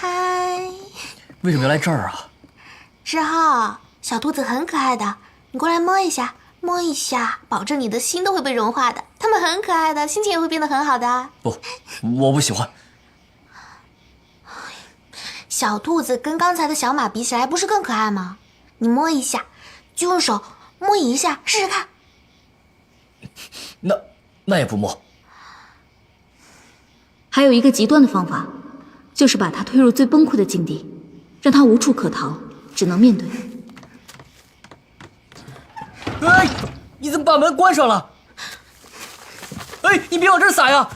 嗨，为什么要来这儿啊？志浩，小兔子很可爱的，你过来摸一下，摸一下，保证你的心都会被融化的。它们很可爱的，心情也会变得很好的。不，我不喜欢。小兔子跟刚才的小马比起来，不是更可爱吗？你摸一下，就用手摸一下，试试看。那也不摸。还有一个极端的方法，就是把他推入最崩溃的境地，让他无处可逃，只能面对。哎，你怎么把门关上了？哎，你别往这儿撒呀！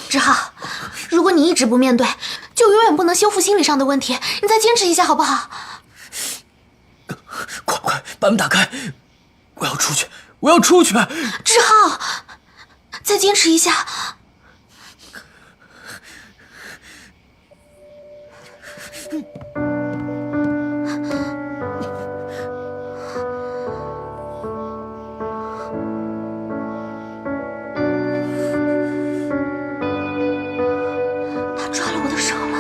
志浩，如果你一直不面对，就永远不能修复心理上的问题。你再坚持一下好不好？快，把门打开！我要出去，我要出去！志浩，再坚持一下。他抓了我的手了。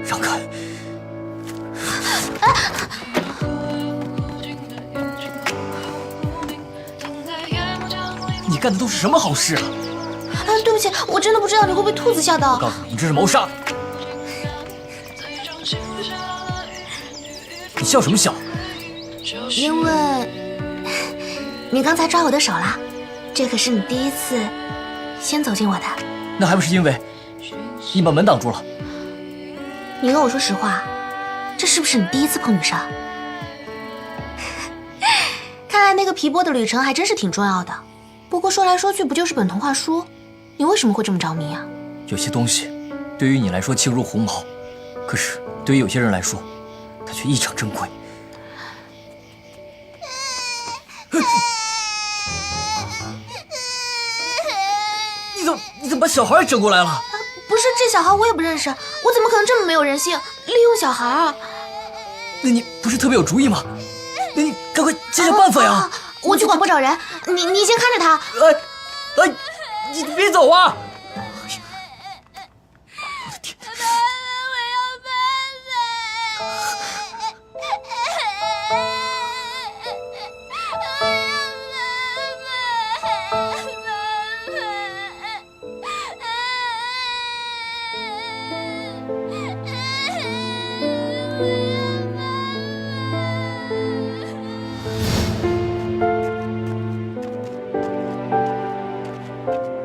让开！你干的都是什么好事啊？对不起，我真的不知道你会被兔子吓到。我告诉你，这是谋杀！你笑什么笑？因为你刚才抓我的手了，这可是你第一次先走近我的。那还不是因为你把门挡住了？你跟我说实话，这是不是你第一次碰女生？看来那个皮波的旅程还真是挺重要的。不过说来说去，不就是本童话书？你为什么会这么着迷啊？有些东西，对于你来说轻如鸿毛，可是对于有些人来说，它却异常珍贵。你怎么把小孩整过来了？不是，这小孩我也不认识，我怎么可能这么没有人性，利用小孩啊？那你不是特别有主意吗？那你赶快想想办法呀！我去广播找人，你先看着他。哎，你别走啊！我的天！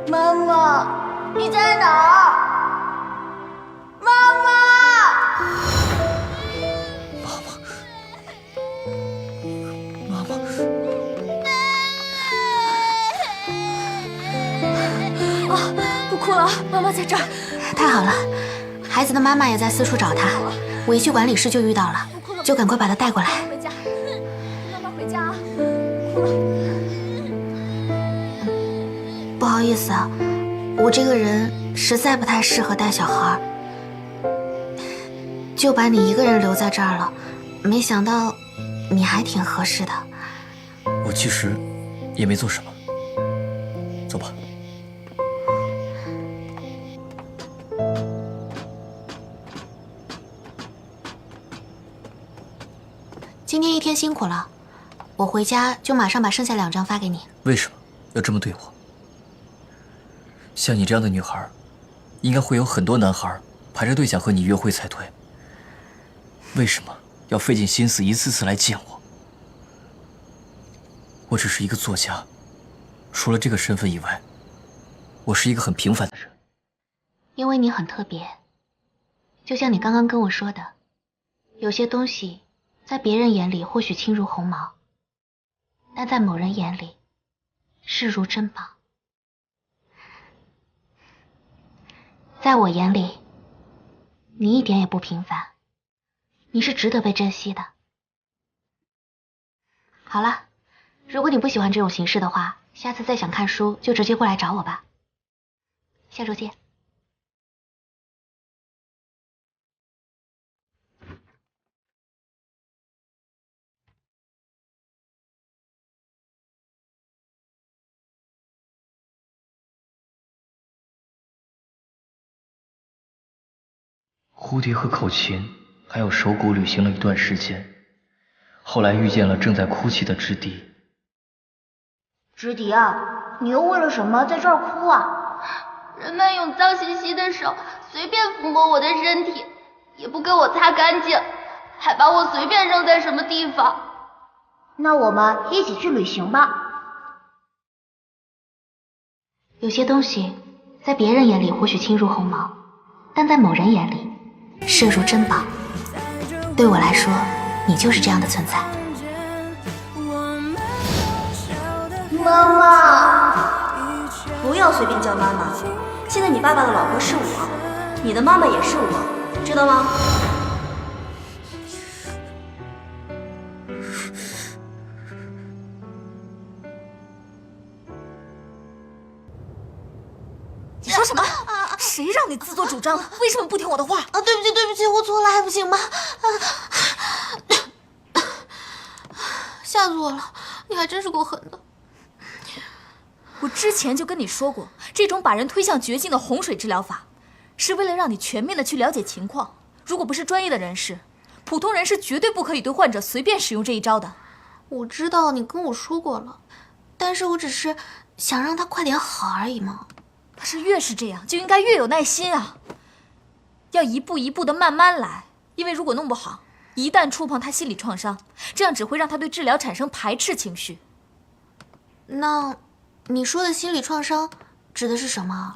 妈妈，你在哪儿？妈妈！妈妈，不哭了，妈妈在这儿。太好了，孩子的妈妈也在四处找他，委屈管理室就遇到了，就赶快把他带过来。回家，妈妈回家啊！不好意思啊，我这个人实在不太适合带小孩，就把你一个人留在这儿了。没想到你还挺合适的。我其实也没做什么。走吧。今天一天辛苦了，我回家就马上把剩下2张发给你。为什么要这么对我？像你这样的女孩，应该会有很多男孩排着队想和你约会才对。为什么要费尽心思一次次来见我？我只是一个作家，除了这个身份以外，我是一个很平凡的人。因为你很特别，就像你刚刚跟我说的，有些东西在别人眼里或许轻如鸿毛，但在某人眼里视如珍宝。在我眼里，你一点也不平凡，你是值得被珍惜的。好了，如果你不喜欢这种形式的话，下次再想看书就直接过来找我吧。下周见。蝴蝶和口琴还有手鼓旅行了一段时间，后来遇见了正在哭泣的芝迪。芝迪啊，你又为了什么在这儿哭啊？人们用脏兮兮的手随便抚摸我的身体，也不给我擦干净，还把我随便扔在什么地方。那我们一起去旅行吧。有些东西在别人眼里或许轻如鸿毛，但在某人眼里摄入珍宝。对我来说，你就是这样的存在。妈妈，不要随便叫妈妈。现在你爸爸的老婆是我，你的妈妈也是我，知道吗？你说什么？谁让你自作主张的？为什么不听我的话？对不起，对不起，我错了，还不行吗？吓死我了！你还真是够狠的。我之前就跟你说过，这种把人推向绝境的洪水治疗法，是为了让你全面的去了解情况。如果不是专业的人士，普通人是绝对不可以对患者随便使用这一招的。我知道你跟我说过了，但是我只是想让他快点好而已嘛。可是越是这样，就应该越有耐心啊，要一步一步的慢慢来。因为如果弄不好，一旦触碰他心理创伤，这样只会让他对治疗产生排斥情绪。那你说的心理创伤指的是什么？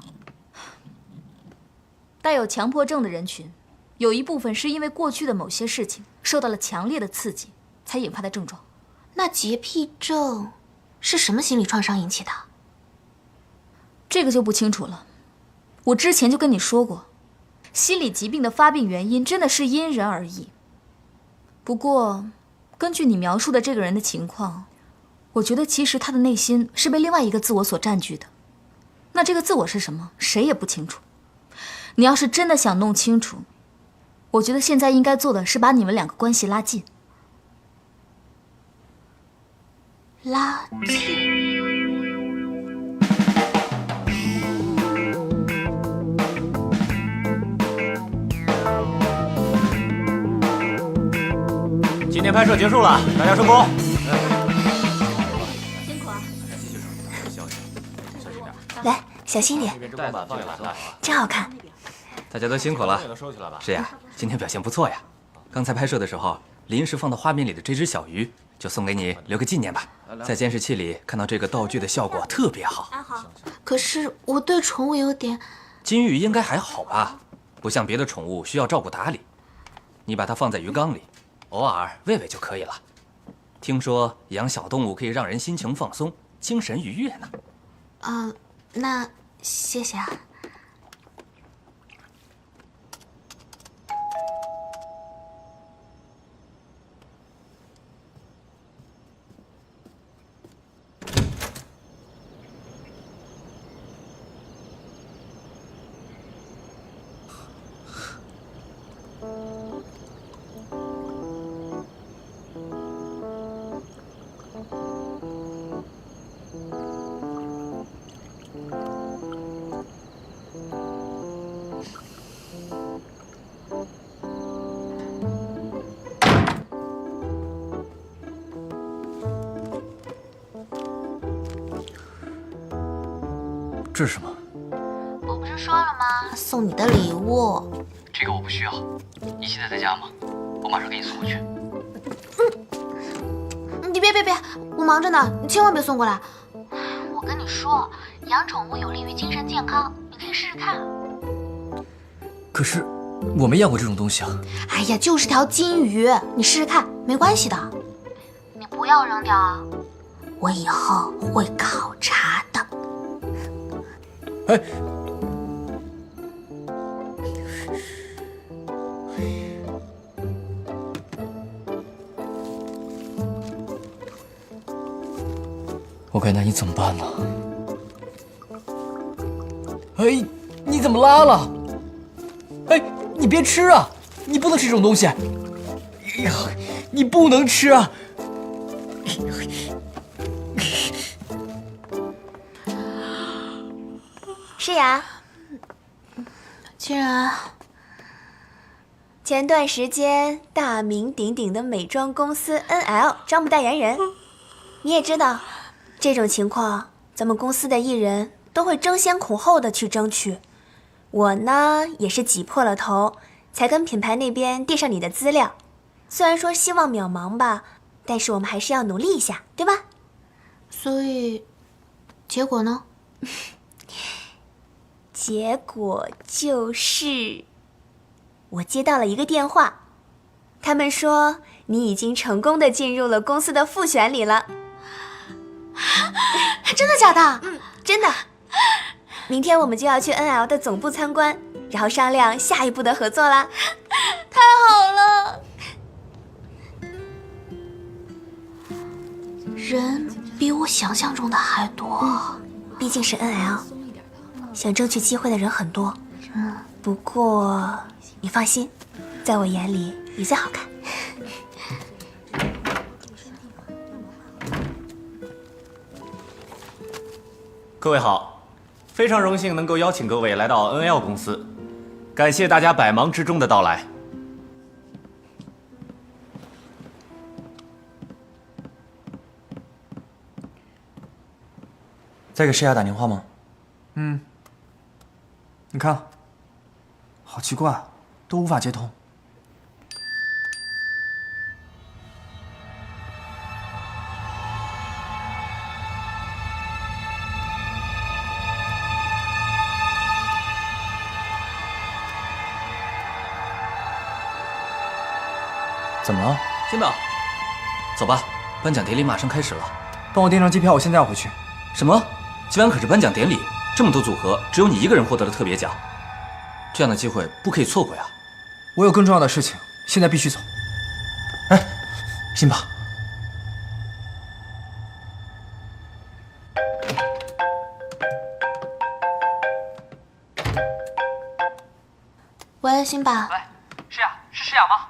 带有强迫症的人群，有一部分是因为过去的某些事情受到了强烈的刺激，才引发的症状。那洁癖症是什么心理创伤引起的？这个就不清楚了。我之前就跟你说过，心理疾病的发病原因真的是因人而异。不过，根据你描述的这个人的情况，我觉得其实他的内心是被另外一个自我所占据的。那这个自我是什么，谁也不清楚。你要是真的想弄清楚，我觉得现在应该做的是把你们两个关系拉近。拉近。今天拍摄结束了，大家收工。辛苦啊！来，小心点，真好看。大家都辛苦了。是呀，今天表现不错呀。刚才拍摄的时候，临时放到画面里的这只小鱼，就送给你留个纪念吧。在监视器里看到这个道具的效果特别好。可是我对宠物有点……金鱼应该还好吧？不像别的宠物需要照顾打理。你把它放在鱼缸里，偶尔喂喂就可以了。听说养小动物可以让人心情放松、精神愉悦呢。那谢谢啊。这是什么？我不是说了吗？送你的礼物。这个我不需要。你现在在家吗？我马上给你送过去。你别，我忙着呢，你千万别送过来。我跟你说，养宠物有利于精神健康，你可以试试看。可是我没养过这种东西啊。哎呀，就是条金鱼，你试试看，没关系的。你不要扔掉啊！我以后会考察的。哎，我该拿你怎么办呢？哎，你怎么拉了？哎，你别吃啊！你不能吃这种东西。哎呀，你不能吃啊！诗雅，既然前段时间大名鼎鼎的美妆公司 NL 招募代言人，你也知道，这种情况咱们公司的艺人都会争先恐后的去争取。我呢也是挤破了头，才跟品牌那边递上你的资料。虽然说希望渺茫吧，但是我们还是要努力一下，对吧？所以，结果呢？结果就是我接到了一个电话，他们说你已经成功的进入了公司的复选里了。真的假的？真的。明天我们就要去 NL 的总部参观，然后商量下一步的合作啦。太好了！人比我想象中的还多。毕竟是 NL， 想争取机会的人很多。不过你放心，在我眼里你最好看。各位好，非常荣幸能够邀请各位来到 NL 公司，感谢大家百忙之中的到来。在给诗雅打电话吗？你看，好奇怪，都无法接通。怎么了？辛宝，走吧，颁奖典礼马上开始了。帮我订张机票，我现在要回去。什么？今晚可是颁奖典礼，这么多组合，只有你一个人获得了特别奖，这样的机会不可以错过呀！我有更重要的事情，现在必须走。哎，辛巴，喂，辛巴。喂，诗雅，是诗雅吗？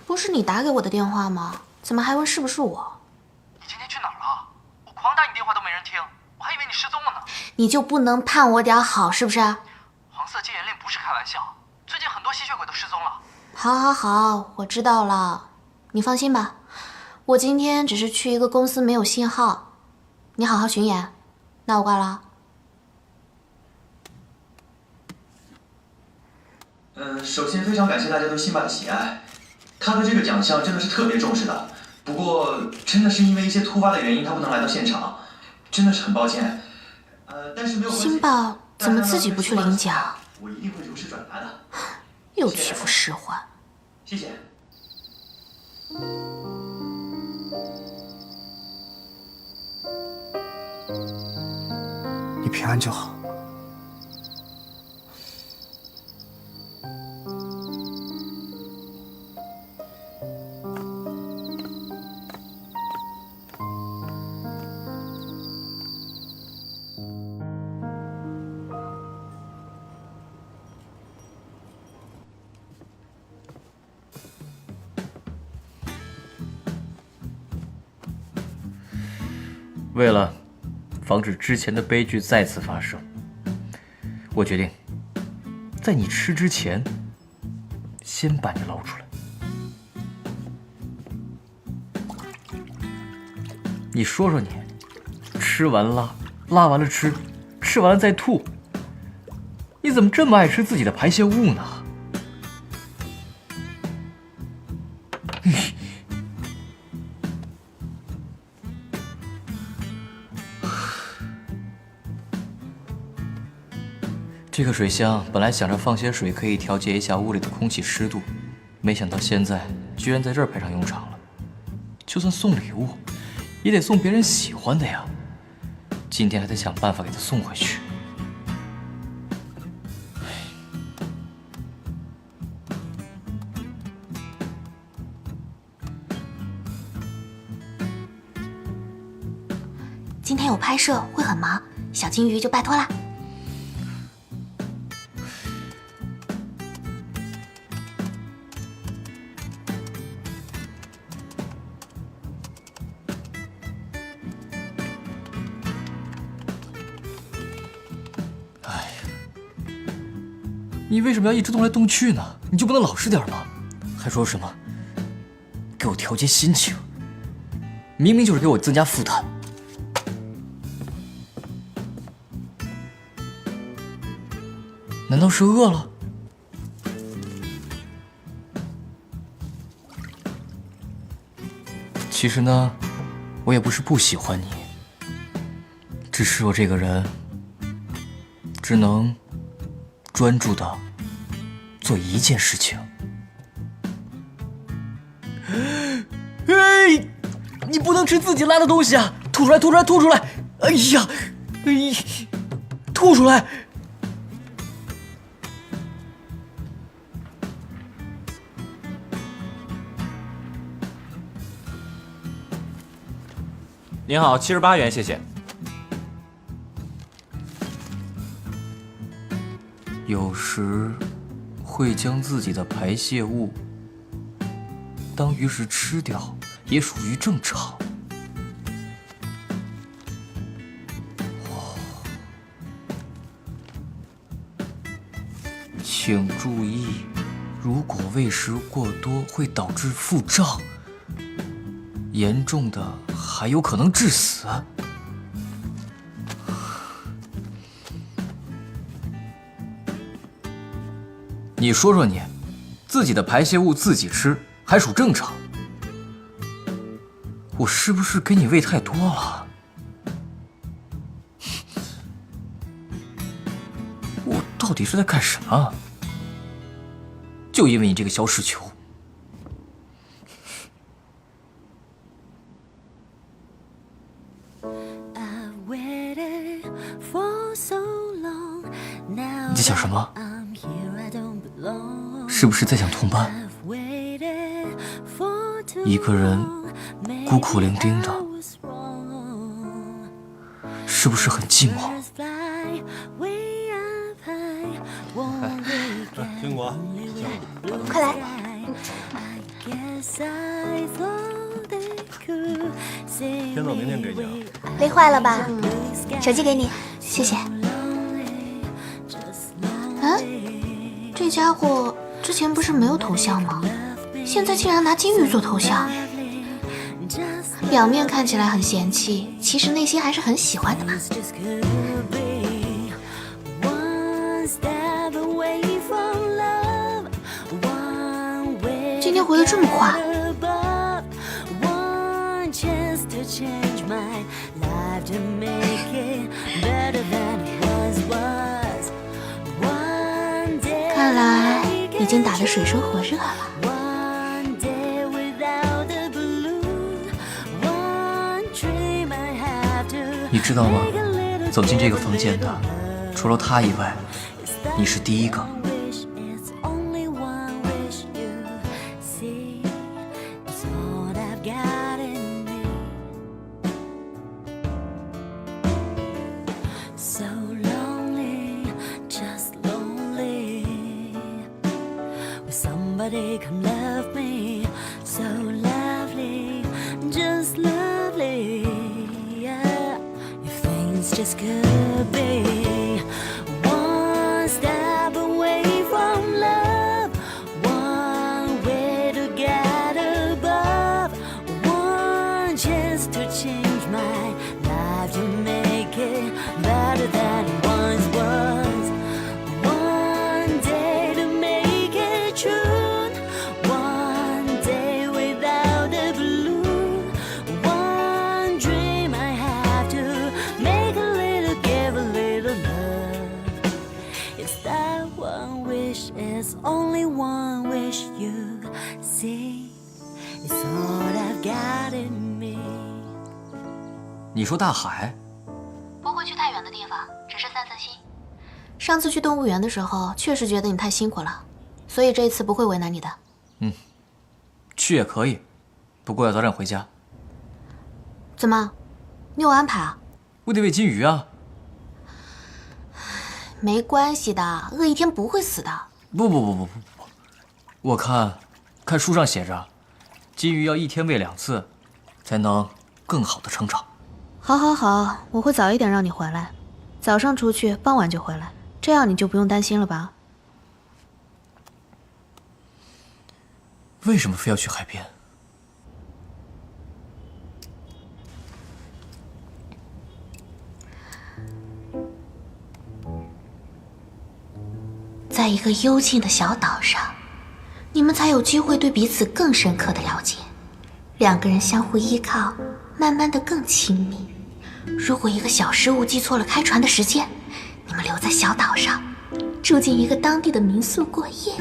不是你打给我的电话吗？怎么还问是不是我？你今天去哪儿了？我狂打你电话都没人听，我还以为你失踪了呢。你就不能盼我点好是不是？黄色戒严令不是开玩笑，最近很多吸血鬼都失踪了。好，好，好，我知道了。你放心吧，我今天只是去一个公司没有信号，你好好巡演。那我挂了。首先非常感谢大家对辛巴的喜爱，他对这个奖项真的是特别重视的。不过真的是因为一些突发的原因，他不能来到现场，真的是很抱歉。但是没有关系。辛巴怎么自己不去领奖？我一定会如实转达的。又欺负使唤。谢谢。你平安就好。为了防止之前的悲剧再次发生，我决定在你吃之前，先把你捞出来。你说说你，吃完拉，拉完了吃，吃完了再吐，你怎么这么爱吃自己的排泄物呢？这个水箱本来想着放些水可以调节一下屋里的空气湿度，没想到现在居然在这儿派上用场了。就算送礼物，也得送别人喜欢的呀。今天还得想办法给他送回去。今天有拍摄，会很忙，小金鱼就拜托啦。你为什么要一直动来动去呢？你就不能老实点吗？还说什么给我调节心情，明明就是给我增加负担。难道是饿了？其实呢，我也不是不喜欢你，只是我这个人只能专注的做一件事情。哎，你不能吃自己拉的东西啊！吐出来，吐出来，吐出来！哎呀，哎，吐出来！您好，78元，谢谢。有时会将自己的排泄物当鱼食吃掉，也属于正常。请注意，如果喂食过多，会导致腹胀，严重的还有可能致死。你说说你，自己的排泄物自己吃还属正常，我是不是给你喂太多了？我到底是在干什么？就因为你这个小屎球。你在想什么？是不是在想同伴？一个人孤苦伶仃的，是不是很寂寞？军国，快来！天总明天给你啊。累坏了吧？手机给你，谢谢。这家伙之前不是没有头像吗？现在竟然拿金鱼做头像，表面看起来很嫌弃，其实内心还是很喜欢的嘛。今天回得这么快。看来已经打得水深火热了。你知道吗？走进这个房间的，除了他以外，你是第一个。Somebody come love me, so lovely, just lovely, yeah. If things just could be one step away from love, one way to get above, one chance to change my life to make it better than it once was. There's only one wish you see. It's all I've got in me. 你说大海？不会去太远的地方，只是散散心。上次去动物园的时候，确实觉得你太辛苦了，所以这一次不会为难你的。去也可以，不过要早点回家。怎么？你有安排啊？我得喂金鱼啊。没关系的，饿一天不会死的。不，我看书上写着，金鱼要一天喂2次，才能更好的成长。好，我会早一点让你回来，早上出去，傍晚就回来，这样你就不用担心了吧？为什么非要去海边？在一个幽静的小岛上，你们才有机会对彼此更深刻的了解，两个人相互依靠，慢慢的更亲密。如果一个小失误记错了开船的时间，你们留在小岛上，住进一个当地的民宿过夜，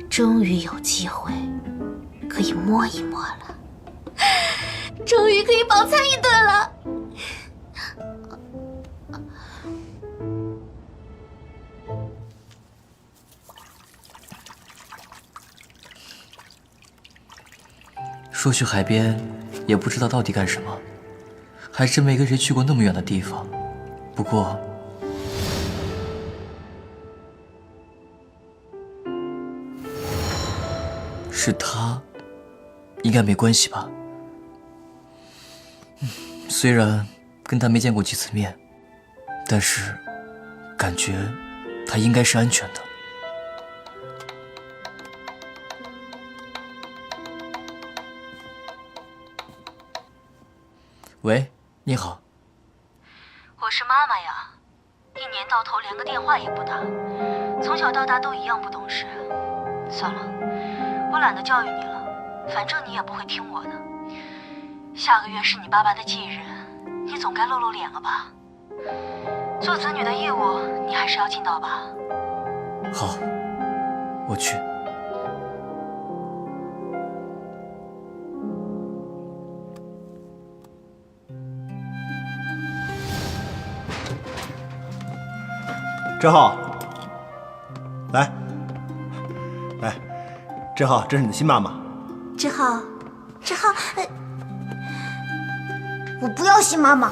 终于有机会可以摸一摸了，终于可以饱餐一顿了。说去海边，也不知道到底干什么，还真没跟谁去过那么远的地方。不过，是他，应该没关系吧？虽然跟他没见过几次面，但是感觉他应该是安全的。喂，你好。我是妈妈呀，一年到头连个电话也不打，从小到大都一样不懂事。算了，我懒得教育你了，反正你也不会听我的。下个月是你爸爸的忌日，你总该露露脸了吧？做子女的义务你还是要尽到吧？好，我去。志浩，来，志浩，这是你的新妈妈。志浩，我不要新妈妈。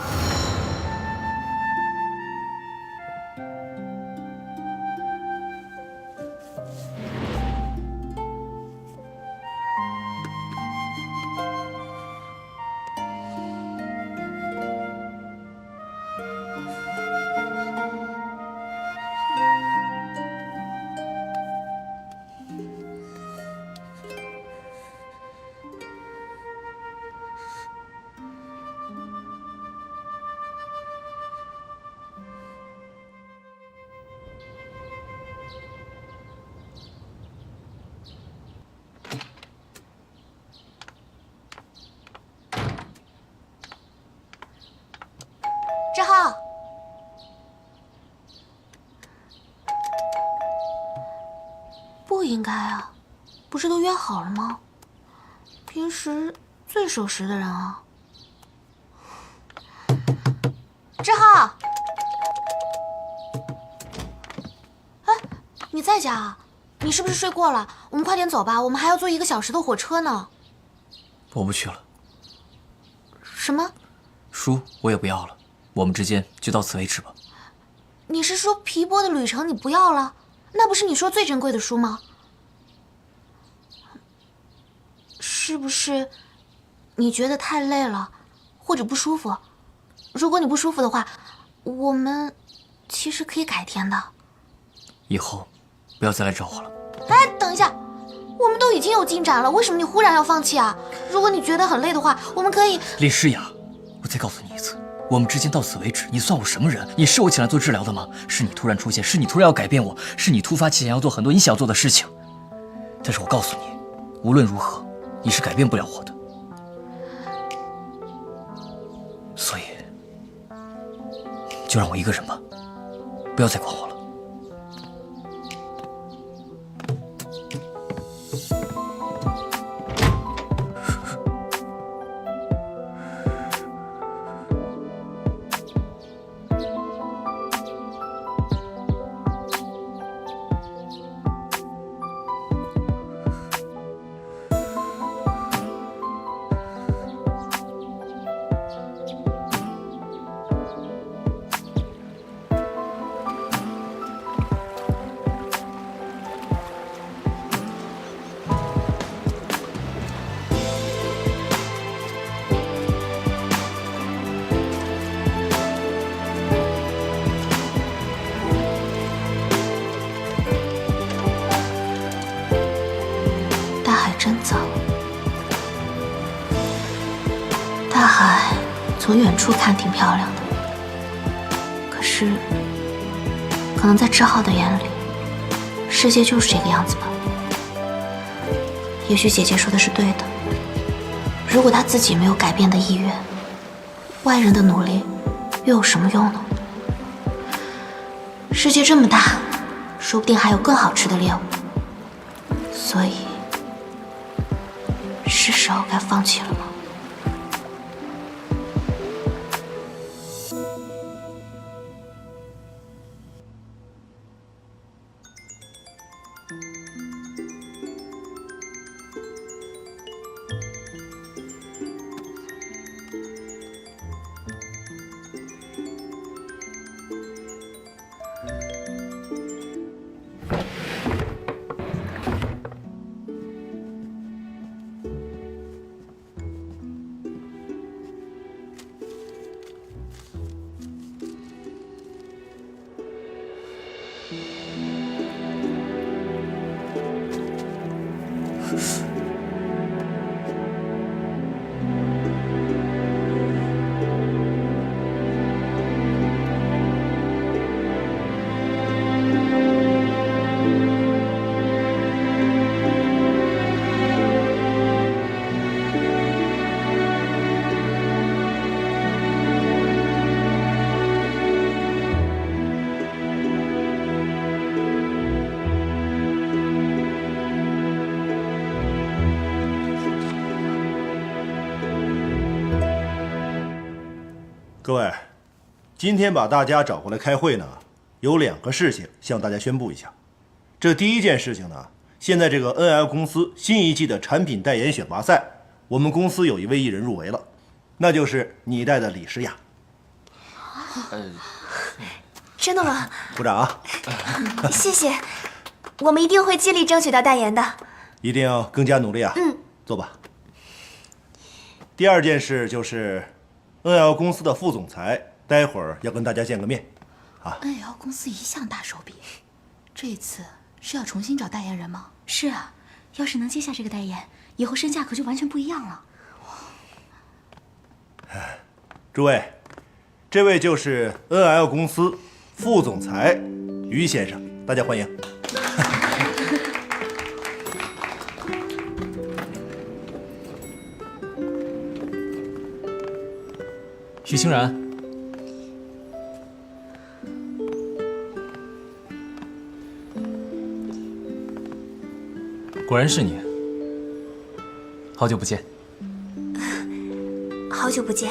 志浩，不应该啊，不是都约好了吗？平时最守时的人啊。志浩，哎，你在家啊？你是不是睡过了？我们快点走吧，我们还要坐1个小时的火车呢。我不去了。什么？书我也不要了。我们之间就到此为止吧。你是说皮波的旅程你不要了？那不是你说最珍贵的书吗？是不是你觉得太累了，或者不舒服？如果你不舒服的话，我们其实可以改天的。以后不要再来找我了。哎，等一下，我们都已经有进展了，为什么你忽然要放弃啊？如果你觉得很累的话，我们可以……李诗雅，我再告诉你一次。我们之间到此为止，你算我什么人？你是我请来做治疗的吗？是你突然出现，是你突然要改变我，是你突发奇想要做很多你想做的事情。但是我告诉你，无论如何，你是改变不了我的。所以，就让我一个人吧，不要再管我了。从远处看挺漂亮的，可是，可能在志浩的眼里，世界就是这个样子吧。也许姐姐说的是对的，如果他自己没有改变的意愿，外人的努力又有什么用呢？世界这么大，说不定还有更好吃的猎物，所以，是时候该放弃了吗？各位，今天把大家找过来开会呢，有2个事情向大家宣布一下。这第一件事情呢，现在这个 NL 公司新一季的产品代言选拔赛，我们公司有一位艺人入围了，那就是你带的李诗雅。真的吗？鼓掌啊！谢谢，我们一定会尽力争取到代言的。一定要更加努力啊！坐吧。第二件事就是，NL 公司的副总裁待会儿要跟大家见个面，啊。NL 公司一向大手笔，这次是要重新找代言人吗？是啊，要是能接下这个代言，以后身价可就完全不一样了。诸位，这位就是 NL 公司副总裁于先生，大家欢迎。徐清然，果然是你，好久不见。好久不见。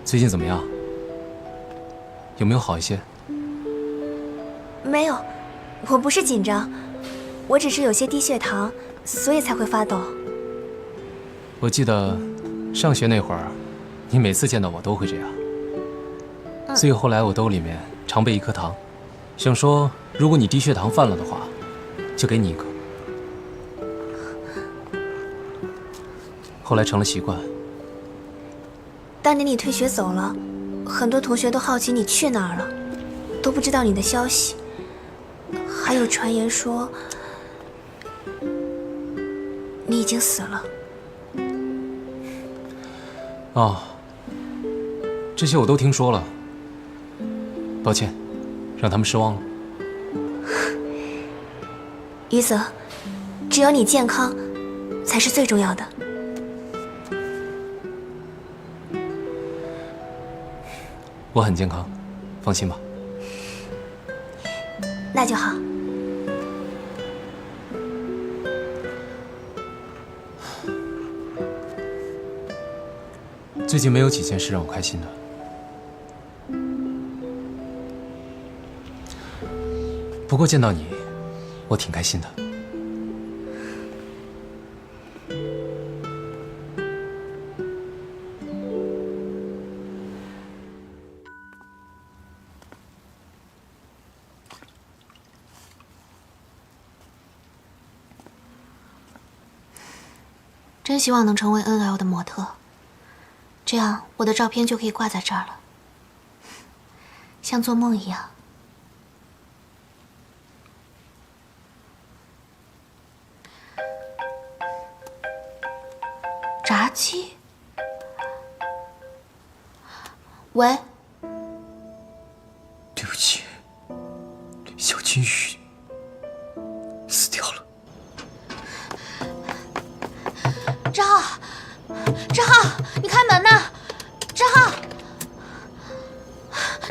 最近怎么样？有没有好一些？没有，我不是紧张，我只是有些低血糖，所以才会发抖。我记得上学那会儿，你每次见到我都会这样。所以后来我兜里面常备1颗糖，想说如果你低血糖犯了的话，就给你1颗。后来成了习惯。当年你退学走了，很多同学都好奇你去哪儿了，都不知道你的消息。还有传言说你已经死了。哦，这些我都听说了。抱歉，让他们失望了。于泽，只有你健康才是最重要的。我很健康，放心吧。那就好。最近没有几件事让我开心的。不过见到你，我挺开心的。真希望能成为 NL 的模特，这样我的照片就可以挂在这儿了，像做梦一样。炸鸡？喂，对不起，小金鱼死掉了。志浩，志浩，你开门呐！志浩，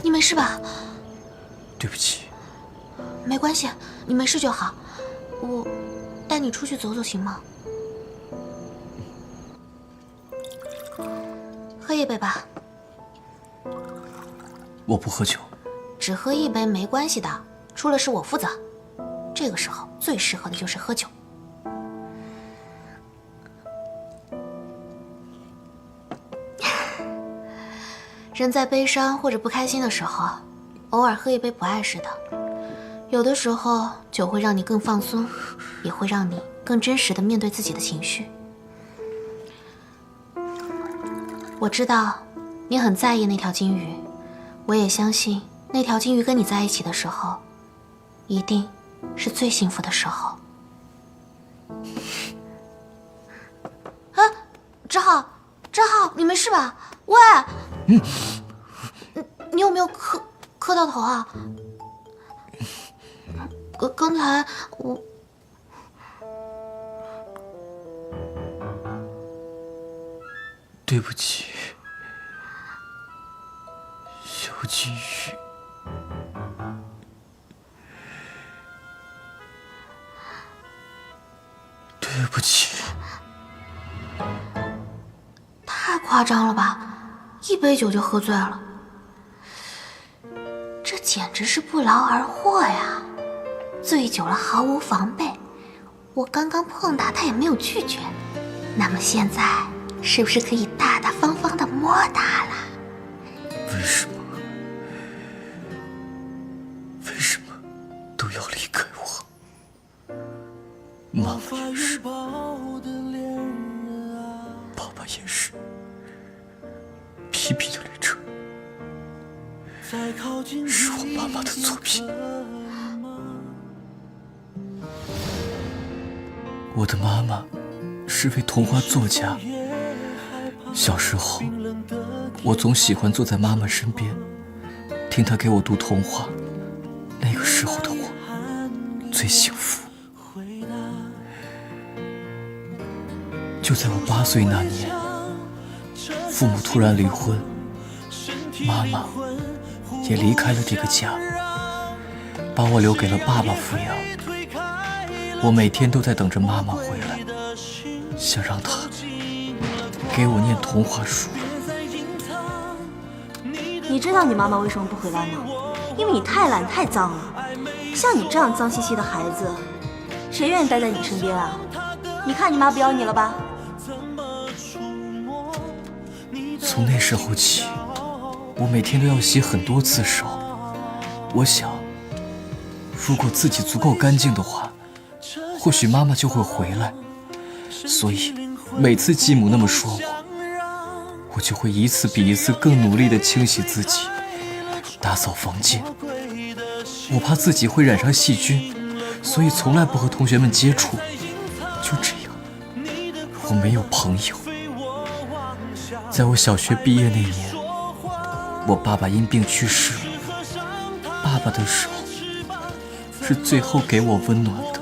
你没事吧？对不起。没关系，你没事就好。我带你出去走走行吗？喝一杯吧。我不喝酒。只喝一杯没关系的，出了事我负责。这个时候最适合的就是喝酒。人在悲伤或者不开心的时候，偶尔喝一杯不碍事的。有的时候酒会让你更放松，也会让你更真实的面对自己的情绪。我知道你很在意那条金鱼，我也相信那条金鱼跟你在一起的时候，一定是最幸福的时候。啊，志浩，志浩，你没事吧？喂，你有没有磕到头啊？刚才我对不起，小金鱼。对不起。太夸张了吧？1杯酒就喝醉了，这简直是不劳而获呀！醉酒了毫无防备，我刚刚碰他，他也没有拒绝，那么现在是不是可以大大方方的摸他了？为什么？为什么都要离开我？妈妈也是，爸爸也是，皮皮的旅程是我妈妈的作品。我的妈妈是位童话作家。小时候，我总喜欢坐在妈妈身边，听她给我读童话。那个时候的我最幸福。就在我8岁那年，父母突然离婚，妈妈也离开了这个家，把我留给了爸爸抚养。我每天都在等着妈妈回来，想让她给我念童话书。你知道你妈妈为什么不回来吗？因为你太懒太脏了。像你这样脏兮兮的孩子，谁愿意待在你身边啊？你看你妈不要你了吧？从那时候起，我每天都要洗很多次手。我想，如果自己足够干净的话，或许妈妈就会回来。所以每次继母那么说我就会一次比一次更努力地清洗自己，打扫房间。我怕自己会染上细菌，所以从来不和同学们接触。就这样，我没有朋友。在我小学毕业那年，我爸爸因病去世了。爸爸的手是最后给我温暖的，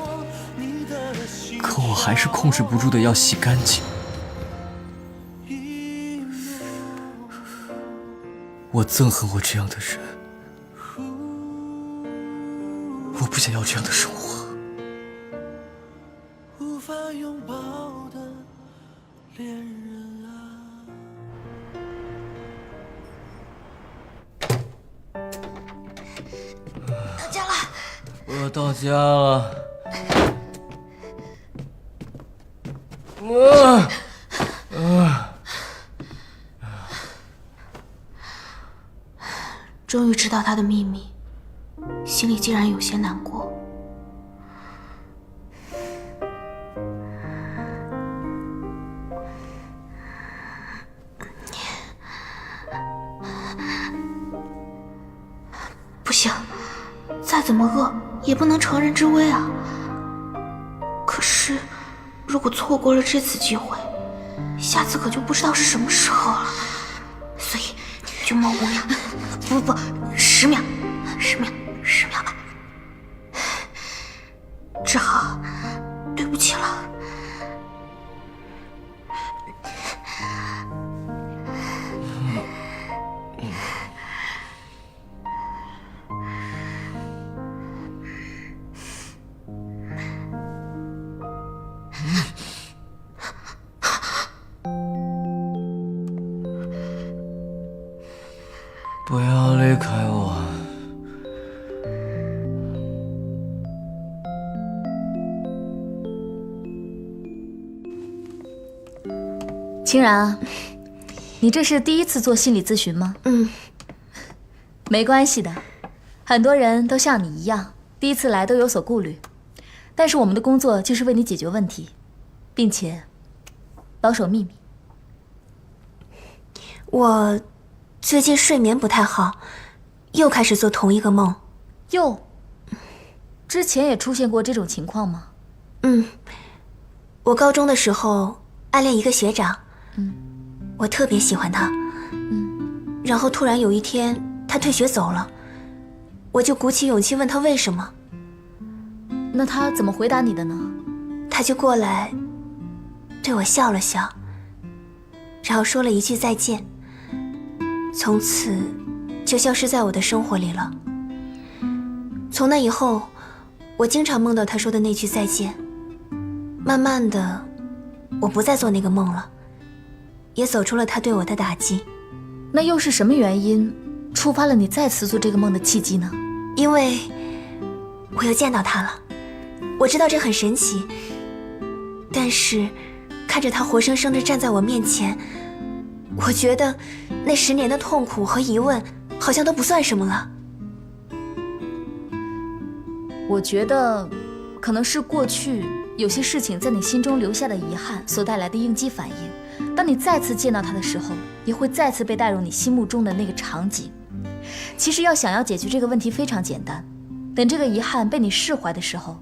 可我还是控制不住的要洗干净。我憎恨我这样的人，我不想要这样的生活。无法拥抱的恋人啊。到家了。我到家了。终于知道他的秘密，心里竟然有些难过。不行，再怎么饿也不能乘人之危啊。可是，如果错过了这次机会，下次可就不知道是什么时候了。所以，就这么5秒，不，10秒，10秒吧。志豪，对不起了。不要离开我。清然啊，你这是第一次做心理咨询吗？没关系的，很多人都像你一样，第一次来都有所顾虑。但是我们的工作就是为你解决问题，并且保守秘密。我最近睡眠不太好，又开始做同一个梦。之前也出现过这种情况吗？我高中的时候暗恋一个学长，我特别喜欢他，然后突然有一天他退学走了，我就鼓起勇气问他为什么。那他怎么回答你的呢？他就过来对我笑了笑，然后说了一句再见，从此就消失在我的生活里了。从那以后，我经常梦到他说的那句再见。慢慢的，我不再做那个梦了，也走出了他对我的打击。那又是什么原因触发了你再次做这个梦的契机呢？因为我又见到他了。我知道这很神奇，但是看着他活生生的站在我面前，我觉得那10年的痛苦和疑问好像都不算什么了。我觉得可能是过去有些事情在你心中留下的遗憾所带来的应激反应，当你再次见到他的时候，也会再次被带入你心目中的那个场景。其实要想要解决这个问题非常简单，等这个遗憾被你释怀的时候，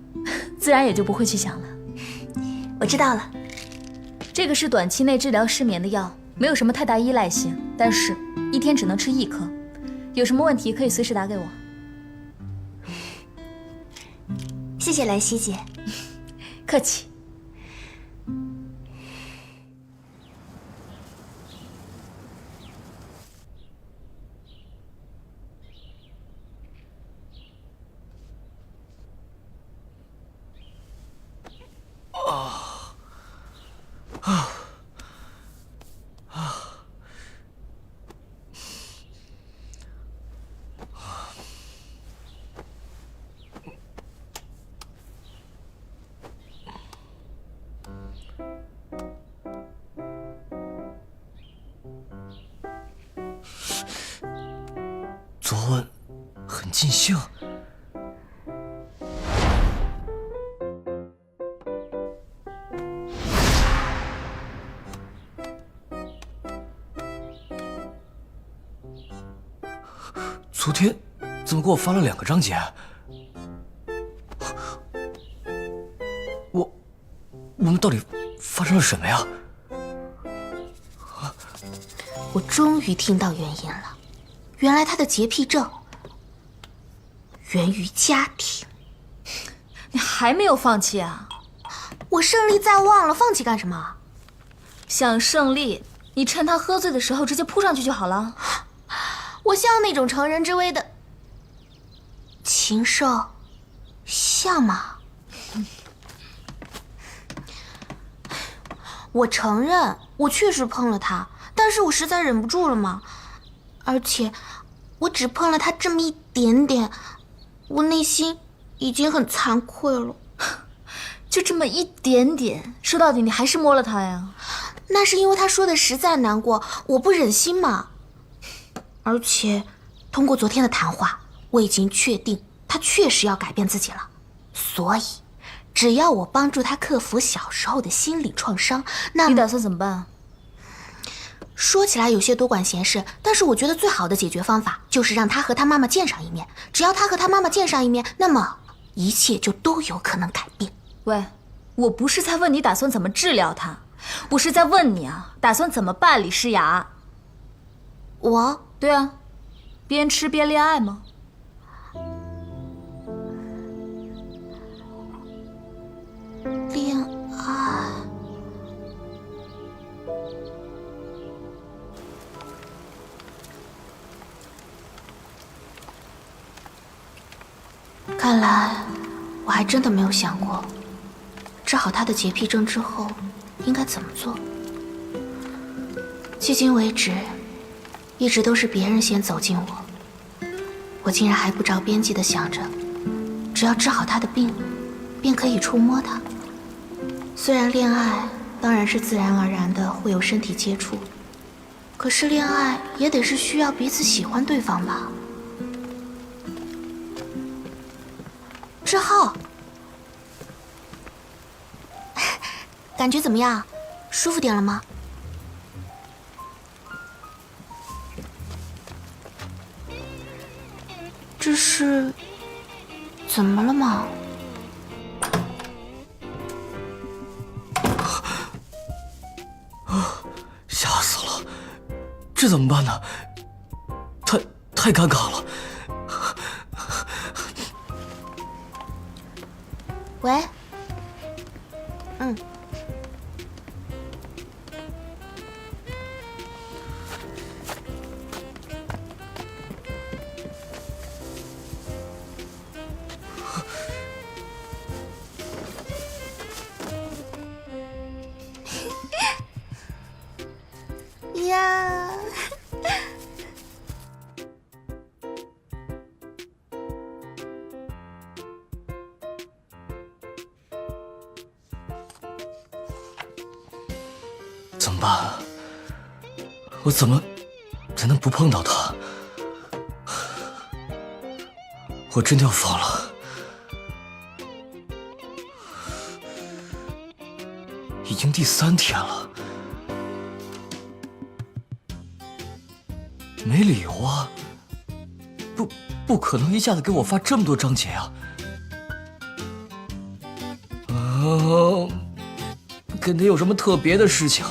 自然也就不会去想了。我知道了，这个是短期内治疗失眠的药，没有什么太大依赖性，但是1天只能吃1颗。有什么问题可以随时打给我。谢谢兰溪姐。客气。昨晚很尽兴。昨天怎么给我发了2个章节？我们到底发生了什么呀？我终于听到原因了，原来他的洁癖症源于家庭。你还没有放弃啊？我胜利在望了，放弃干什么？想胜利，你趁他喝醉的时候直接扑上去就好了。我像那种乘人之危的禽兽，像吗？我承认，我确实碰了他，但是我实在忍不住了嘛。而且，我只碰了他这么一点点，我内心已经很惭愧了。就这么一点点，说到底你还是摸了他呀？那是因为他说的实在难过，我不忍心嘛。而且，通过昨天的谈话，我已经确定他确实要改变自己了。所以，只要我帮助他克服小时候的心理创伤，那你打算怎么办？说起来有些多管闲事，但是我觉得最好的解决方法就是让他和他妈妈见上一面。只要他和他妈妈见上一面，那么一切就都有可能改变。喂，我不是在问你打算怎么治疗他，我是在问你啊，打算怎么办李诗雅？我对啊，边吃边恋爱吗？恋爱。看来我还真的没有想过，治好他的洁癖症之后应该怎么做。迄今为止，一直都是别人先走近我竟然还不着边际的想着，只要治好他的病，便可以触摸他。虽然恋爱当然是自然而然的会有身体接触，可是恋爱也得是需要彼此喜欢对方吧。志浩，感觉怎么样？舒服点了吗？这是怎么了吗？吓死了！这怎么办呢？太尴尬了。喂，呀。怎么办啊？我怎么才能不碰到他？我真的要疯了！已经第3天了，没理由啊！不可能一下子给我发这么多章节啊！肯定有什么特别的事情。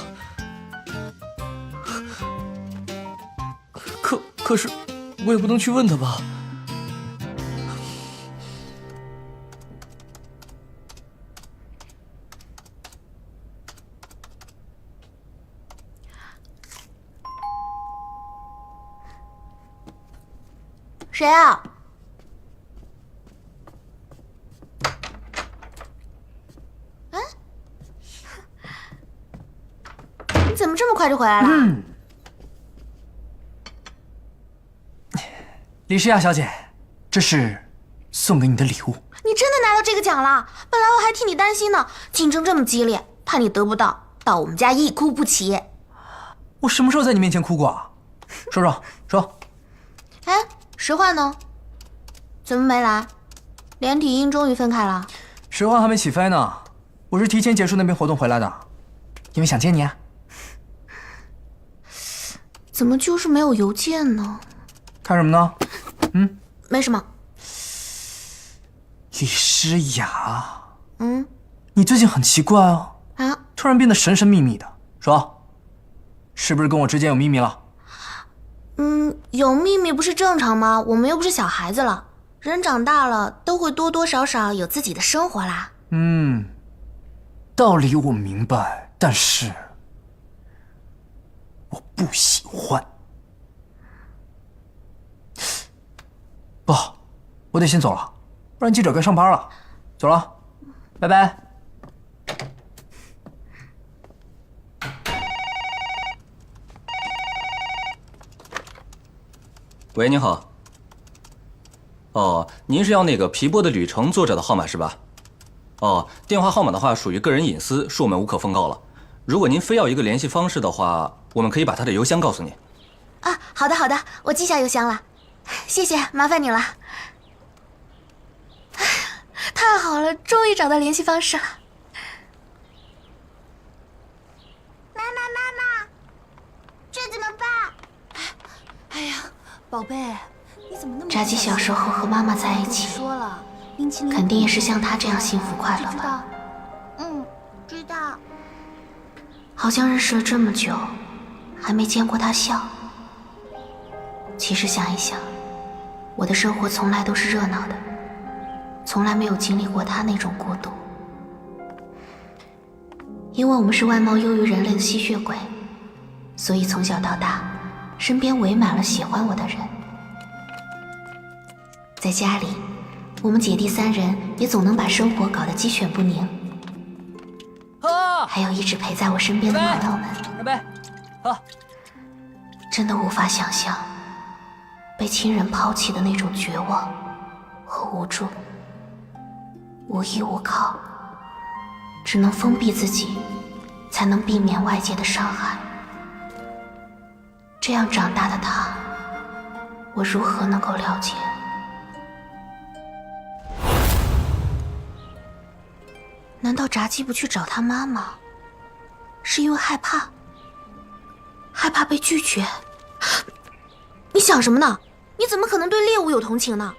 可是我也不能去问他吧。谁啊？你怎么这么快就回来了？李诗雅小姐，这是送给你的礼物。你真的拿到这个奖了？本来我还替你担心呢，竞争这么激烈，怕你得不到，到我们家一哭不起。我什么时候在你面前哭过啊？说。哎，实话呢？怎么没来？连体婴终于分开了？实话还没起飞呢，我是提前结束那边活动回来的，因为想见你啊。怎么就是没有邮件呢？看什么呢？没什么。李诗雅，嗯，你最近很奇怪哦，啊，突然变得神神秘秘的，说，是不是跟我之间有秘密了？有秘密不是正常吗？我们又不是小孩子了，人长大了都会多多少少有自己的生活啦。道理我明白，但是我不喜欢。不好，我得先走了，不然记者该上班了。走了，拜拜。喂，您好。哦，您是要那个皮波的旅程作者的号码是吧？哦，电话号码的话属于个人隐私，恕我们无可奉告了。如果您非要一个联系方式的话，我们可以把他的邮箱告诉你。啊，好的好的，我记下邮箱了，谢谢，麻烦你了。太好了，终于找到联系方式了。妈妈，这怎么办？哎呀，宝贝，你怎么那么……炸鸡小时候和妈妈在一起，说了，冰淇淋肯定也是像她这样幸福快乐吧？知道。好像认识了这么久，还没见过她笑。其实想一想，我的生活从来都是热闹的，从来没有经历过他那种孤独。因为我们是外貌优于人类的吸血鬼，所以从小到大，身边围满了喜欢我的人。在家里，我们姐弟3人也总能把生活搞得鸡犬不宁。还有一直陪在我身边的朋友们，干杯！喝！真的无法想象被亲人抛弃的那种绝望和无助，无依无靠，只能封闭自己，才能避免外界的伤害。这样长大的他，我如何能够了解？难道炸鸡不去找他妈妈，是因为害怕？害怕被拒绝？你想什么呢？你怎么可能对猎物有同情呢？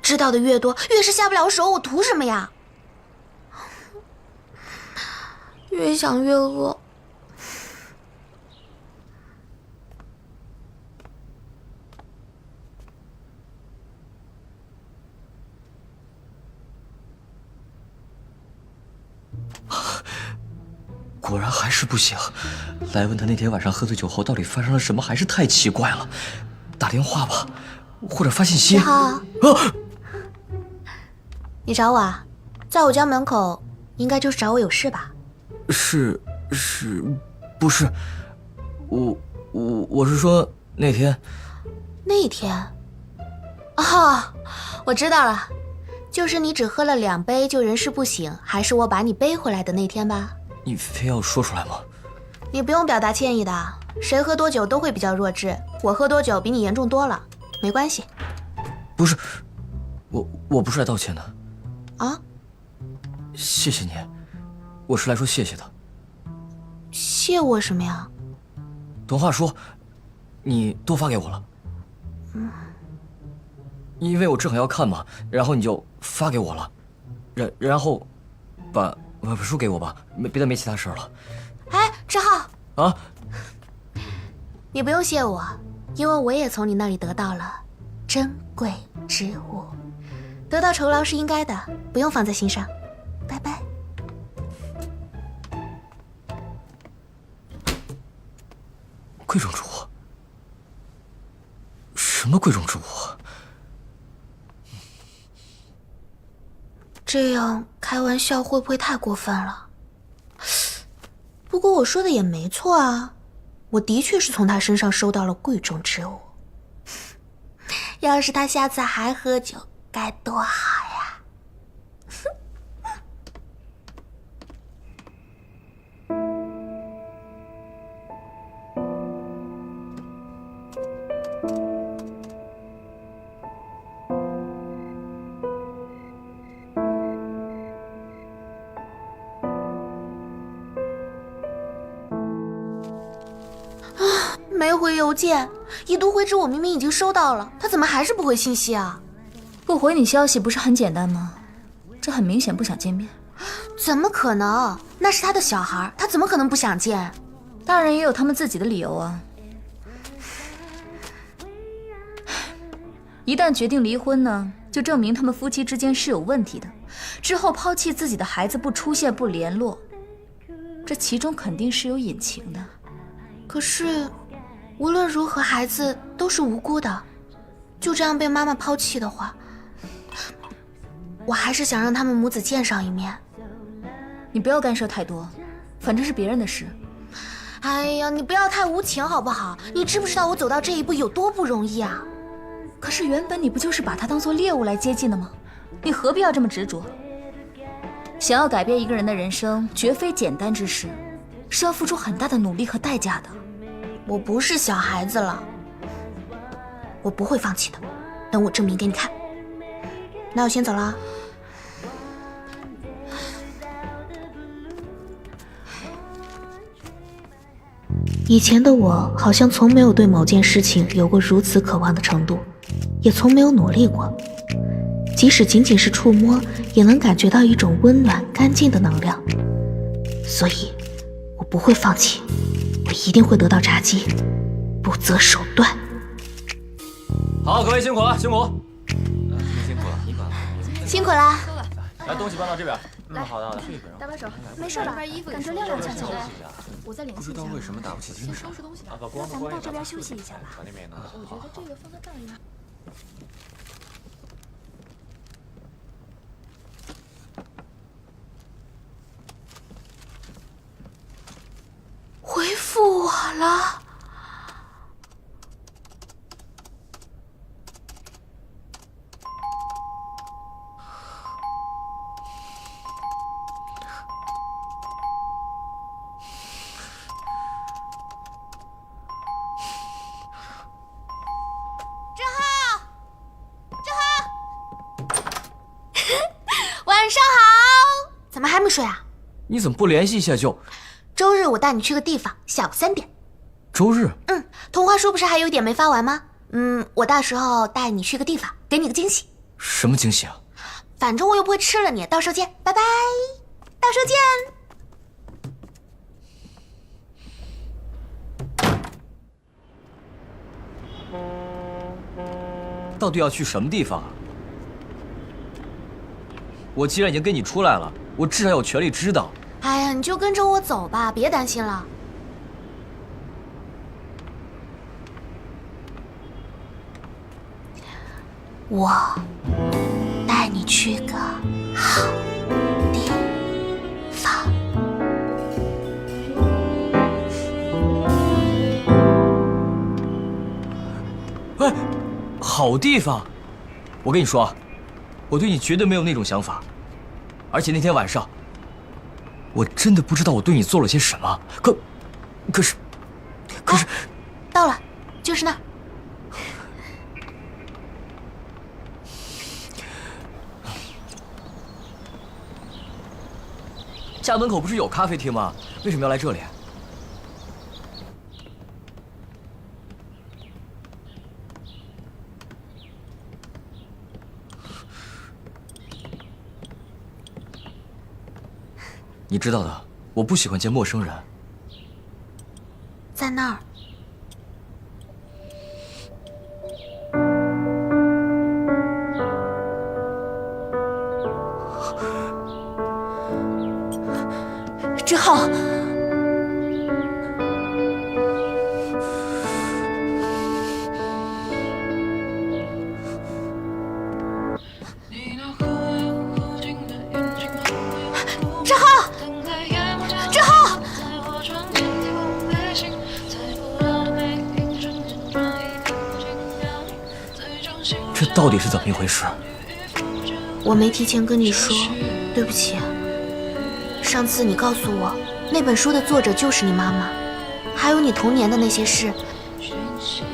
知道的越多，越是下不了手，我图什么呀？越想越饿。果然还是不行。来问他那天晚上喝醉酒后到底发生了什么，还是太奇怪了。打电话吧，或者发信息。你好，你找我啊？在我家门口，应该就是找我有事吧？不是？我是说那天。那天？哦，我知道了，就是你只喝了2杯就人事不省，还是我把你背回来的那天吧？你非要说出来吗？你不用表达歉意的，谁喝多酒都会比较弱智，我喝多酒比你严重多了，没关系。不是，我不是来道歉的。啊？谢谢你，我是来说谢谢的。谢我什么呀？短话说，你多发给我了。因为我正好要看嘛，然后你就发给我了，然后把书给我吧，别再没其他事了。哎，志浩啊，你不用谢我，因为我也从你那里得到了珍贵之物，得到酬劳是应该的，不用放在心上。拜拜。贵重之物？什么贵重之物？这样开玩笑会不会太过分了？不过我说的也没错啊，我的确是从他身上收到了贵重之物。要是他下次还喝酒，该多好呀！没回邮件，已读回执我明明已经收到了，他怎么还是不回信息啊？不回你消息不是很简单吗？这很明显不想见面。怎么可能？那是他的小孩，他怎么可能不想见？大人也有他们自己的理由啊。一旦决定离婚呢，就证明他们夫妻之间是有问题的，之后抛弃自己的孩子不出现不联络，这其中肯定是有隐情的。可是无论如何孩子都是无辜的，就这样被妈妈抛弃的话，我还是想让他们母子见上一面。你不要干涉太多，反正是别人的事。哎呀，你不要太无情好不好？你知不知道我走到这一步有多不容易啊？可是原本你不就是把他当作猎物来接近的吗？你何必要这么执着？想要改变一个人的人生，绝非简单之事，是要付出很大的努力和代价的。我不是小孩子了，我不会放弃的，等我证明给你看。那我先走了。以前的我好像从没有对某件事情有过如此渴望的程度，也从没有努力过，即使仅仅是触摸，也能感觉到一种温暖干净的能量。所以我不会放弃，我一定会得到炸鸡，不择手段。好，各位辛苦了，辛苦。辛苦了，你管了。辛苦啦。来，东西搬到这边。来，好的，好的。搭把手，没事吧？感觉踉踉跄跄的。我再联系一下。不知道为什么打不起精神。把光都关一下。咱们到这边休息一下吧。把那边也弄好。我觉得这个放在这儿应该。回复我了。晚上好，怎么还没睡啊？你怎么不联系一下就？周日我带你去个地方，下午3点。周日？童话书不是还有一点没发完吗？我到时候带你去个地方，给你个惊喜。什么惊喜啊？反正我又不会吃了你，到时候见，拜拜，到时候见。到底要去什么地方啊？我既然已经跟你出来了，我至少有权利知道。哎呀，你就跟着我走吧，别担心了。我带你去个好地方。哎，好地方！我跟你说，我对你绝对没有那种想法。而且那天晚上，我真的不知道我对你做了些什么。可是，到了，就是那儿。家门口不是有咖啡厅吗？为什么要来这里？你知道的，我不喜欢见陌生人。在那儿。志浩，志浩，志浩！这到底是怎么一回事？我没提前跟你说，对不起。上次你告诉我，那本书的作者就是你妈妈，还有你童年的那些事。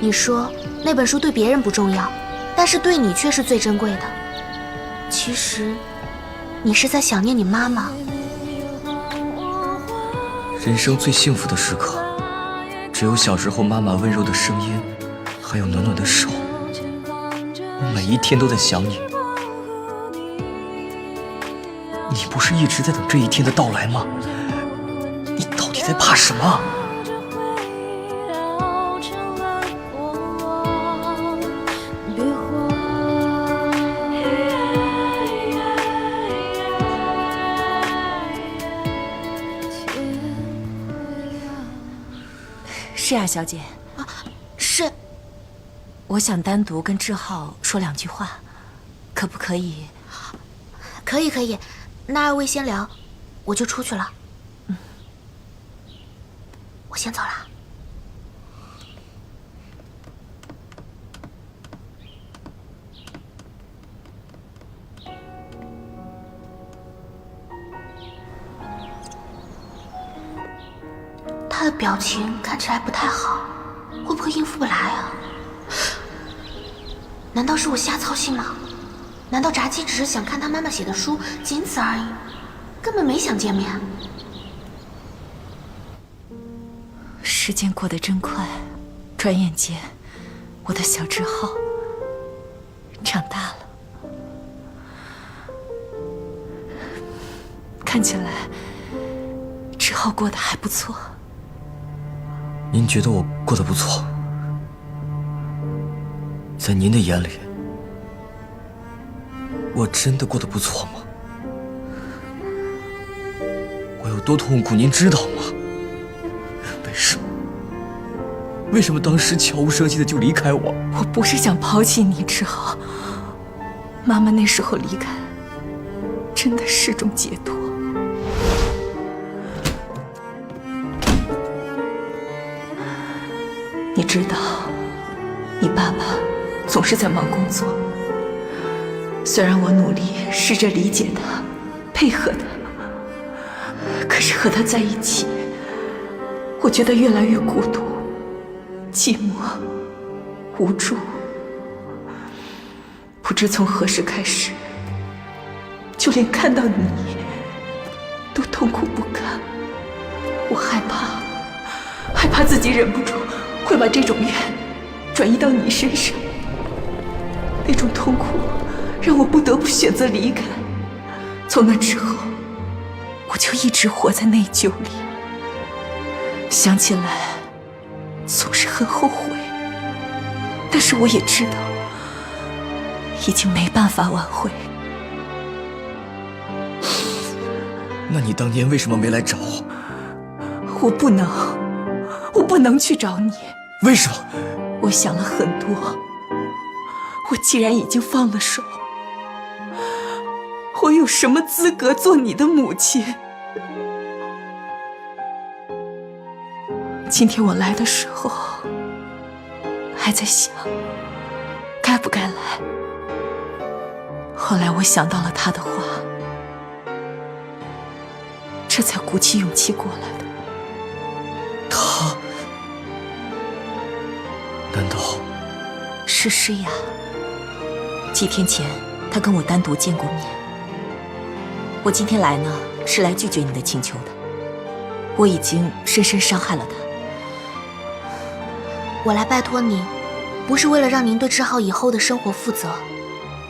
你说那本书对别人不重要，但是对你却是最珍贵的。其实，你是在想念你妈妈。人生最幸福的时刻，只有小时候妈妈温柔的声音，还有暖暖的手。我每一天都在想你。你不是一直在等这一天的到来吗？你到底在怕什么？是啊，小姐。是。我想单独跟志浩说2句话，可不可以？可以，可以。那二位先聊，我就出去了。我先走了。他的表情看起来不太好，会不会应付不来啊？难道是我瞎操心吗？难道炸鸡只是想看他妈妈写的书，仅此而已，根本没想见面？时间过得真快，转眼间，我的小志浩长大了，看起来志浩过得还不错。您觉得我过得不错？在您的眼里，我真的过得不错吗？我有多痛苦，您知道吗？为什么当时悄无声息的就离开我？我不是想抛弃你，志豪。妈妈那时候离开，真的是种解脱。你知道，你爸爸总是在忙工作。虽然我努力试着理解他，配合他，可是和他在一起，我觉得越来越孤独、寂寞、无助。不知从何时开始，就连看到你都痛苦不堪。我害怕自己忍不住会把这种怨转移到你身上。那种痛苦让我不得不选择离开。从那之后，我就一直活在内疚里，想起来总是很后悔。但是我也知道，已经没办法挽回。那你当年为什么没来找我？我不能去找你。为什么？我想了很多。我既然已经放了手，我有什么资格做你的母亲？今天我来的时候，还在想该不该来。后来我想到了他的话，这才鼓起勇气过来的。他难道是诗雅？几天前他跟我单独见过面。我今天来呢，是来拒绝你的请求的。我已经深深伤害了他。我来拜托您，不是为了让您对志浩以后的生活负责。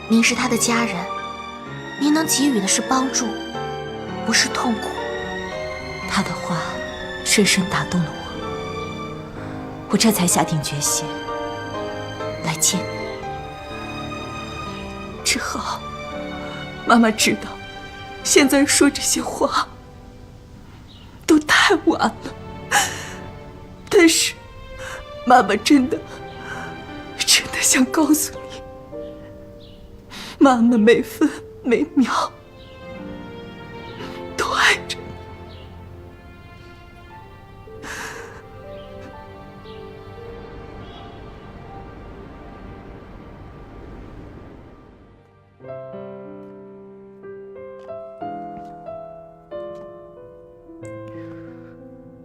您是他的家人，您能给予的是帮助，不是痛苦。他的话深深打动了我，我这才下定决心来见你。志浩，妈妈知道，现在说这些话都太晚了，但是妈妈真的想告诉你，妈妈每分每秒都爱着你。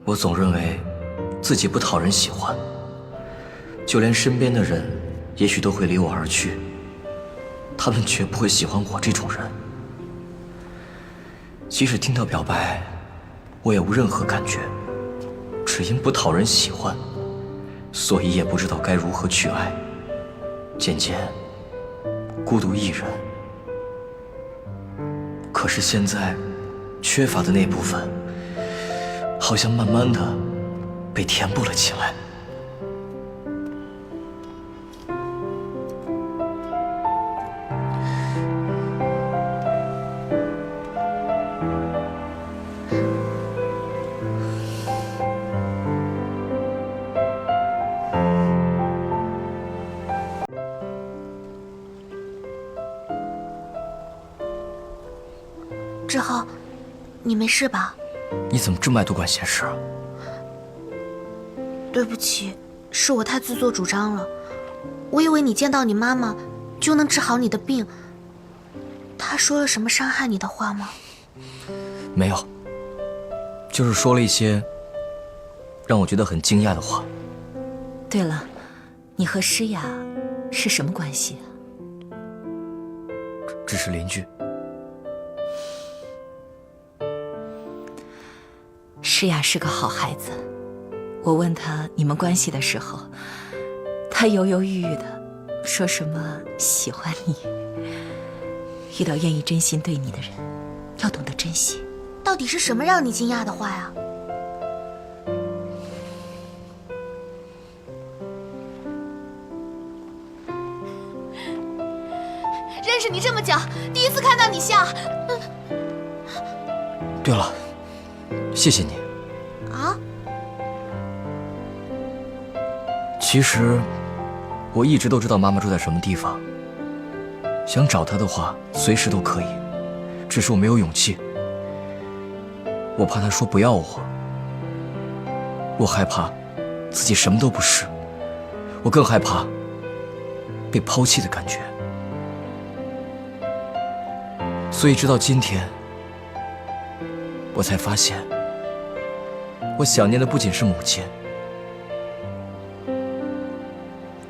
我总认为自己不讨人喜欢，就连身边的人也许都会离我而去，他们绝不会喜欢我这种人。即使听到表白，我也无任何感觉，只因不讨人喜欢，所以也不知道该如何去爱，渐渐孤独一人。可是现在缺乏的那部分，好像慢慢的被填补了起来。志浩，你没事吧？你怎么这么爱多管闲事啊？对不起，是我太自作主张了。我以为你见到你妈妈就能治好你的病。她说了什么伤害你的话吗？没有，就是说了一些让我觉得很惊讶的话。对了，你和诗雅是什么关系啊？只是邻居。诗雅是个好孩子，我问她你们关系的时候，她犹犹豫豫的说什么喜欢你。遇到愿意真心对你的人，要懂得珍惜。到底是什么让你惊讶的话呀？认识你这么久，第一次看到你笑。对了，谢谢你。啊？其实，我一直都知道妈妈住在什么地方。想找她的话，随时都可以，只是我没有勇气。我怕她说不要我，我害怕自己什么都不是，我更害怕被抛弃的感觉。所以直到今天，我才发现，我想念的不仅是母亲，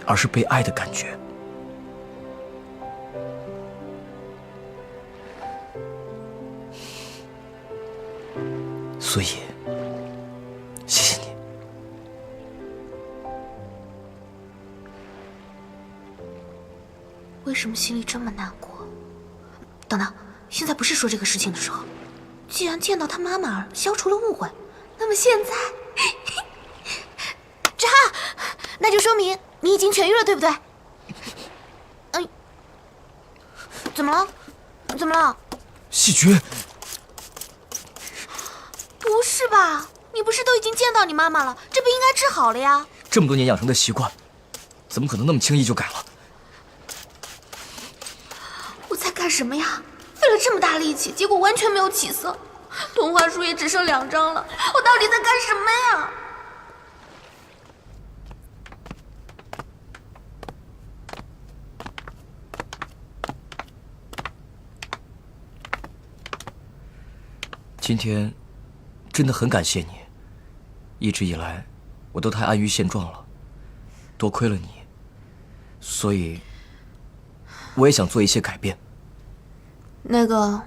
而是被爱的感觉。所以，谢谢你。为什么心里这么难过？等等，现在不是说这个事情的时候。既然见到他妈妈消除了误会，那么现在，志浩，那就说明你已经痊愈了，对不对？怎么了？怎么了？细菌。不是吧？你不是都已经见到你妈妈了，这不应该治好了呀？这么多年养成的习惯，怎么可能那么轻易就改了？我在干什么呀？费了这么大力气，结果完全没有起色。童话书也只剩2张了，我到底在干什么呀？今天真的很感谢你，一直以来我都太安于现状了，多亏了你，所以我也想做一些改变。那个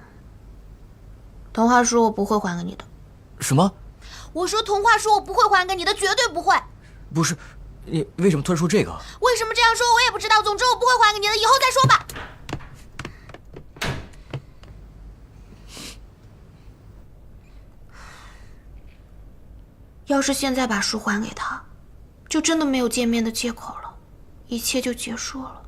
童话书我不会还给你的。什么？我说童话书我不会还给你的，绝对不会。不是，你为什么突然说这个？为什么这样说我也不知道，总之我不会还给你的，以后再说吧。要是现在把书还给他，就真的没有见面的借口了，一切就结束了。